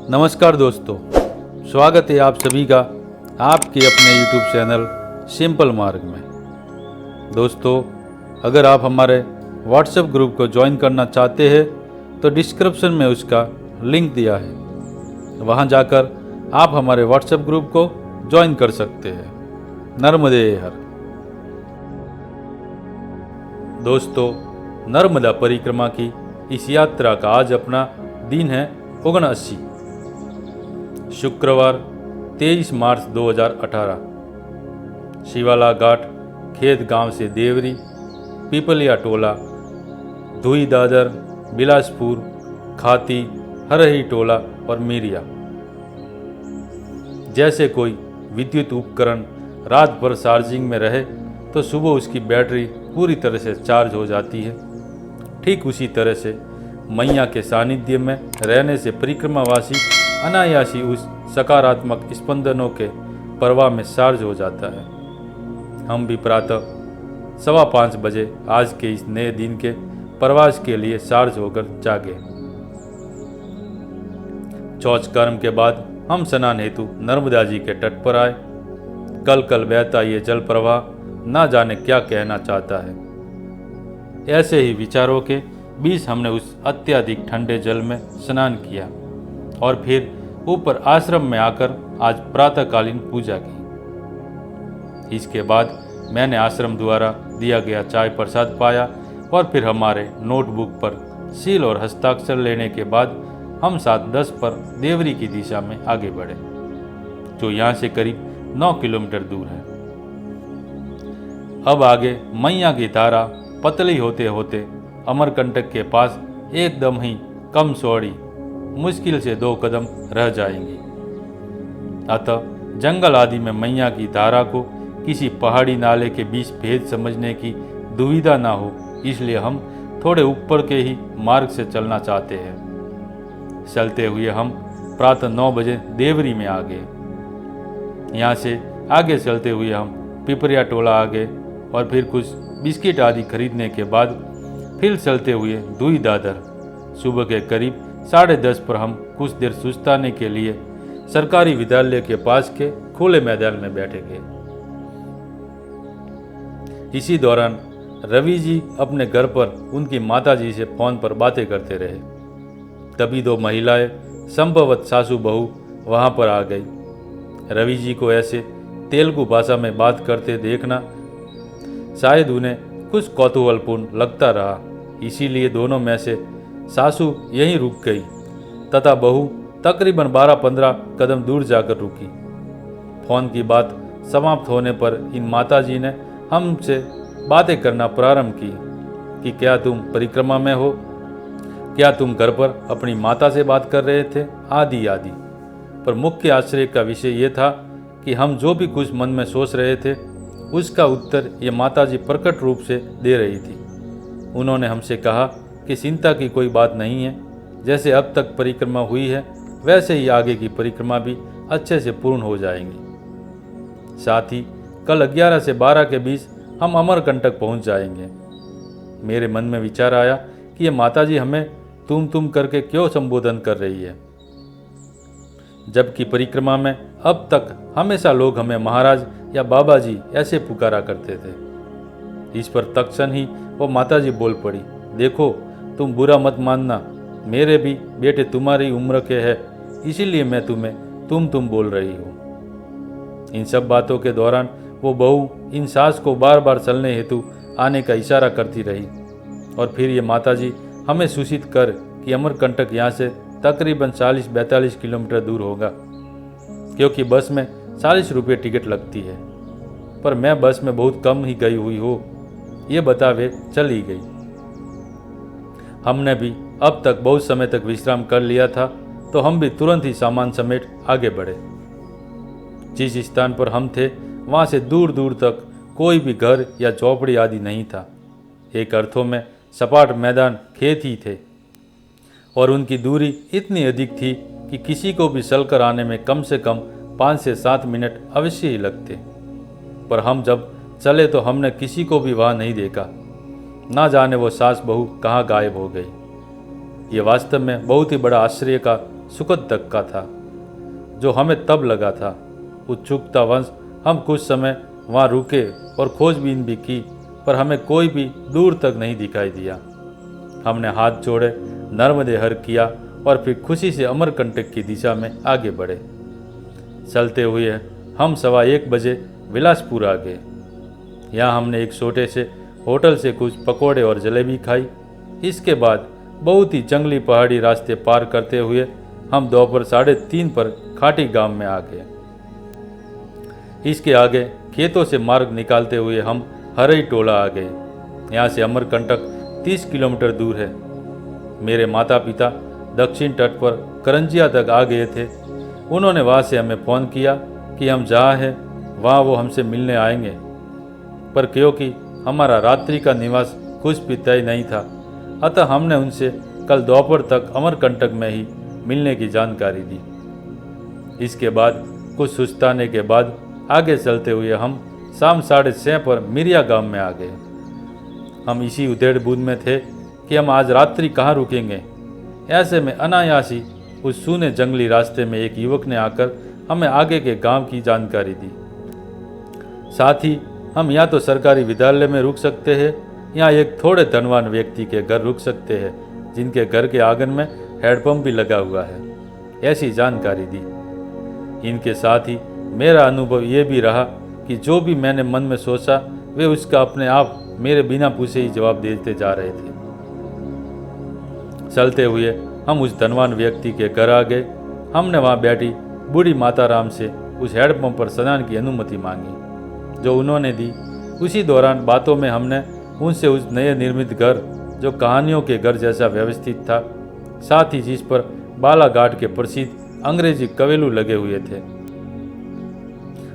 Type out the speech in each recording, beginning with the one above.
नमस्कार दोस्तों, स्वागत है आप सभी का आपके अपने YouTube चैनल सिंपल मार्ग में। दोस्तों, अगर आप हमारे WhatsApp ग्रुप को ज्वाइन करना चाहते हैं तो डिस्क्रिप्शन में उसका लिंक दिया है, वहां जाकर आप हमारे WhatsApp ग्रुप को ज्वाइन कर सकते हैं। नर्मदे हर। दोस्तों, नर्मदा परिक्रमा की इस यात्रा का आज अपना दिन है 79, शुक्रवार 23 मार्च 2018। शिवाला घाट, खेत गांव से देवरी, पिपलिया टोला, धुई दादर, बिलासपुर, खाती, हरही टोला और मीरिया। जैसे कोई विद्युत उपकरण रात भर चार्जिंग में रहे तो सुबह उसकी बैटरी पूरी तरह से चार्ज हो जाती है। ठीक उसी तरह से मैया के सानिध्य में रहने से परिक्रमावासी अनायासी उस सकारात्मक स्पंदनों के प्रवाह में चार्ज हो जाता है। हम भी प्रातः 5:15 बजे आज के इस नए दिन के प्रवास के लिए चार्ज होकर जागे। चौच कर्म के बाद हम स्नान हेतु नर्मदा जी के तट पर आए। कल बहता ये जल प्रवाह ना जाने क्या कहना चाहता है। ऐसे ही विचारों के बीच हमने उस अत्यधिक ठंडे जल में स्नान किया और फिर ऊपर आश्रम में आकर आज प्रातःकालीन पूजा की। इसके बाद मैंने आश्रम द्वारा दिया गया चाय प्रसाद पाया और फिर हमारे नोटबुक पर सील और हस्ताक्षर लेने के बाद हम 7:10 पर देवरी की दिशा में आगे बढ़े, जो यहाँ से करीब 9 किलोमीटर दूर है। अब आगे मैया की धारा पतली होते होते अमरकंटक के पास एकदम ही कम चौड़ी, मुश्किल से 2 कदम रह जाएंगी। अतः जंगल आदि में मैया की धारा को किसी पहाड़ी नाले के बीच भेद समझने की दुविधा ना हो, इसलिए हम थोड़े ऊपर के ही मार्ग से चलना चाहते हैं। चलते हुए हम प्रातः 9 बजे देवरी में आ गए। यहाँ से आगे चलते हुए हम पिपरिया टोला आ गए और फिर कुछ बिस्किट आदि खरीदने के बाद फिर चलते हुए धुई दादर। सुबह के करीब 10:30 पर हम कुछ देर सुस्ताने के लिए सरकारी विद्यालय के पास के खुले मैदान में बैठे गए। इसी दौरान रवि जी अपने घर पर उनकी माता जी से फोन पर बातें करते रहे। तभी 2 महिलाएं, संभवतः सासू बहू, वहां पर आ गई। रवि जी को ऐसे तेलुगु भाषा में बात करते देखना शायद उन्हें कुछ कौतूहलपूर्ण लगता रहा, इसीलिए दोनों में से सासू यहीं रुक गई तथा बहू तकरीबन 12-15 कदम दूर जाकर रुकी। फोन की बात समाप्त होने पर इन माताजी ने हमसे बातें करना प्रारंभ की कि क्या तुम परिक्रमा में हो, क्या तुम घर पर अपनी माता से बात कर रहे थे, आदि आदि। पर मुख्य आश्चर्य का विषय ये था कि हम जो भी कुछ मन में सोच रहे थे उसका उत्तर ये माताजी प्रकट रूप से दे रही थी। उन्होंने हमसे कहा कि चिंता की कोई बात नहीं है, जैसे अब तक परिक्रमा हुई है वैसे ही आगे की परिक्रमा भी अच्छे से पूर्ण हो जाएंगी। साथ ही कल 11 से 12 के बीच हम अमरकंटक पहुंच जाएंगे। मेरे मन में विचार आया कि ये माताजी हमें तुम करके क्यों संबोधन कर रही है, जबकि परिक्रमा में अब तक हमेशा लोग हमें महाराज या बाबा जी ऐसे पुकारा करते थे। इस पर तत्क्षण ही वो माताजी बोल पड़ी, देखो तुम बुरा मत मानना, मेरे भी बेटे तुम्हारी उम्र के हैं, इसीलिए मैं तुम्हें तुम बोल रही हूँ। इन सब बातों के दौरान वो बहू इन सास को बार बार चलने हेतु आने का इशारा करती रही और फिर ये माताजी हमें सूचित कर कि अमरकंटक यहाँ से तकरीबन 40-42 किलोमीटर दूर होगा, क्योंकि बस में 40 रुपये टिकट लगती है। पर मैं बस में बहुत कम ही गई हुई हो, ये बतावे चली गई। हमने भी अब तक बहुत समय तक विश्राम कर लिया था, तो हम भी तुरंत ही सामान समेट आगे बढ़े। जिस स्थान पर हम थे वहाँ से दूर दूर तक कोई भी घर या झोपड़ी आदि नहीं था। एक अर्थों में सपाट मैदान खेत ही थे और उनकी दूरी इतनी अधिक थी कि किसी को भी चलकर आने में कम से कम 5 से 7 मिनट अवश्य ही लगते। पर हम जब चले तो हमने किसी को भी वहाँ नहीं देखा। ना जाने वो सास बहू कहाँ गायब हो गई। ये वास्तव में बहुत ही बड़ा आश्चर्य का सुखद धक्का था जो हमें तब लगा था। उत्सुकता वंश हम कुछ समय वहाँ रुके और खोजबीन भी की, पर हमें कोई भी दूर तक नहीं दिखाई दिया। हमने हाथ जोड़े नर्मदे हर किया और फिर खुशी से अमरकंटक की दिशा में आगे बढ़े। चलते हुए हम 1:15 बजे विलासपुर आ गए। यहाँ हमने एक छोटे से होटल से कुछ पकोड़े और जलेबी खाई। इसके बाद बहुत ही जंगली पहाड़ी रास्ते पार करते हुए हम दोपहर 3:30 पर खाटी गांव में आ गए। इसके आगे खेतों से मार्ग निकालते हुए हम हरई टोला आ गए। यहाँ से अमरकंटक 30 किलोमीटर दूर है। मेरे माता पिता दक्षिण तट पर करंजिया तक आ गए थे। उन्होंने वहाँ से हमें फ़ोन किया कि हम जहाँ हैं वहाँ वो हमसे मिलने आएंगे, पर क्योंकि हमारा रात्रि का निवास कुछ भी तय नहीं था, अतः हमने उनसे कल दोपहर तक अमरकंटक में ही मिलने की जानकारी दी। इसके बाद कुछ सुस्ताने के बाद आगे चलते हुए हम शाम 6:30 पर मिरिया गांव में आ गए। हम इसी उधेड़ बूंद में थे कि हम आज रात्रि कहाँ रुकेंगे। ऐसे में अनायास ही उस सूने जंगली रास्ते में एक युवक ने आकर हमें आगे के गांव की जानकारी दी। साथ ही हम या तो सरकारी विद्यालय में रुक सकते हैं या एक थोड़े धनवान व्यक्ति के घर रुक सकते हैं, जिनके घर के आंगन में हैंडपंप भी लगा हुआ है, ऐसी जानकारी दी। इनके साथ ही मेरा अनुभव ये भी रहा कि जो भी मैंने मन में सोचा वे उसका अपने आप मेरे बिना पूछे ही जवाब देते जा रहे थे। चलते हुए हम उस धनवान व्यक्ति के घर आ गए। हमने वहाँ बैठी बूढ़ी माता राम से उस हैंडपंप पर स्नान की अनुमति मांगी, जो उन्होंने दी। उसी दौरान बातों में हमने उनसे उस नए निर्मित घर, जो कहानियों के घर जैसा व्यवस्थित था, साथ ही जिस पर बालाघाट के प्रसिद्ध अंग्रेजी कवेलू लगे हुए थे,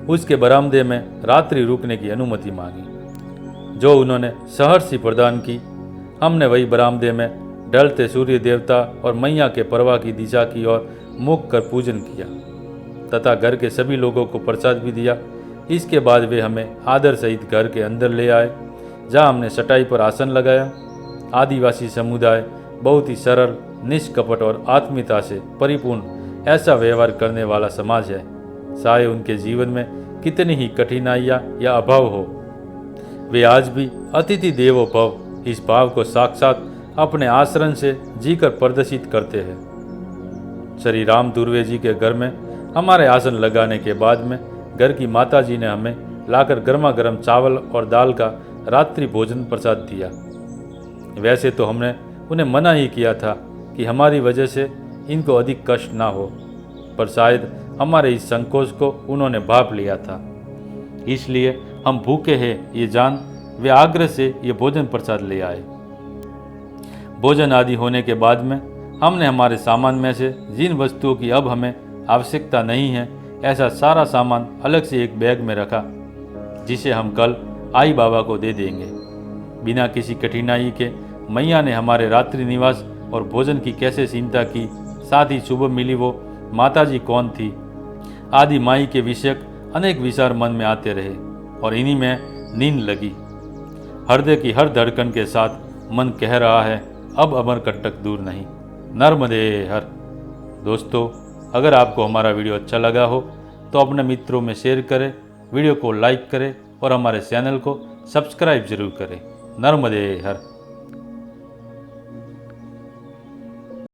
उसके बरामदे में रात्रि रुकने की अनुमति मांगी, जो उन्होंने सहर्ष ही प्रदान की। हमने वही बरामदे में ढलते सूर्य देवता और मैया के प्रवाह की दिशा की ओर मुख कर पूजन किया तथा घर के सभी लोगों को प्रसाद भी दिया। इसके बाद वे हमें आदर सहित घर के अंदर ले आए, जहां हमने चटाई पर आसन लगाया। आदिवासी समुदाय बहुत ही सरल, निष्कपट और आत्मीयता से परिपूर्ण ऐसा व्यवहार करने वाला समाज है। चाहे उनके जीवन में कितनी ही कठिनाइयाँ या अभाव हो, वे आज भी अतिथि देवो भव इस भाव को साक्षात अपने आचरण से जीकर प्रदर्शित करते हैं। श्री राम दुर्वे जी के घर में हमारे आसन लगाने के बाद में घर की माता जी ने हमें लाकर गर्मा गर्म चावल और दाल का रात्रि भोजन प्रसाद दिया। वैसे तो हमने उन्हें मना ही किया था कि हमारी वजह से इनको अधिक कष्ट ना हो, पर शायद हमारे इस संकोच को उन्होंने भांप लिया था। इसलिए हम भूखे हैं ये जान वे आग्रह से ये भोजन प्रसाद ले आए। भोजन आदि होने के बाद में हमने हमारे सामान में से जिन वस्तुओं की अब हमें आवश्यकता नहीं है, ऐसा सारा सामान अलग से एक बैग में रखा, जिसे हम कल आई बाबा को दे देंगे। बिना किसी कठिनाई के मैया ने हमारे रात्रि निवास और भोजन की कैसे चिंता की, साथ ही सुबह मिली वो माताजी कौन थी आदि माई के विषयक अनेक विचार मन में आते रहे और इन्हीं में नींद लगी। हृदय की हर धड़कन के साथ मन कह रहा है, अब अमरकंटक दूर नहीं, नर्मदे हर। दोस्तों, अगर आपको हमारा वीडियो अच्छा लगा हो तो अपने मित्रों में शेयर करें, वीडियो को लाइक करें और हमारे चैनल को सब्सक्राइब जरूर करें। नर्मदे हर।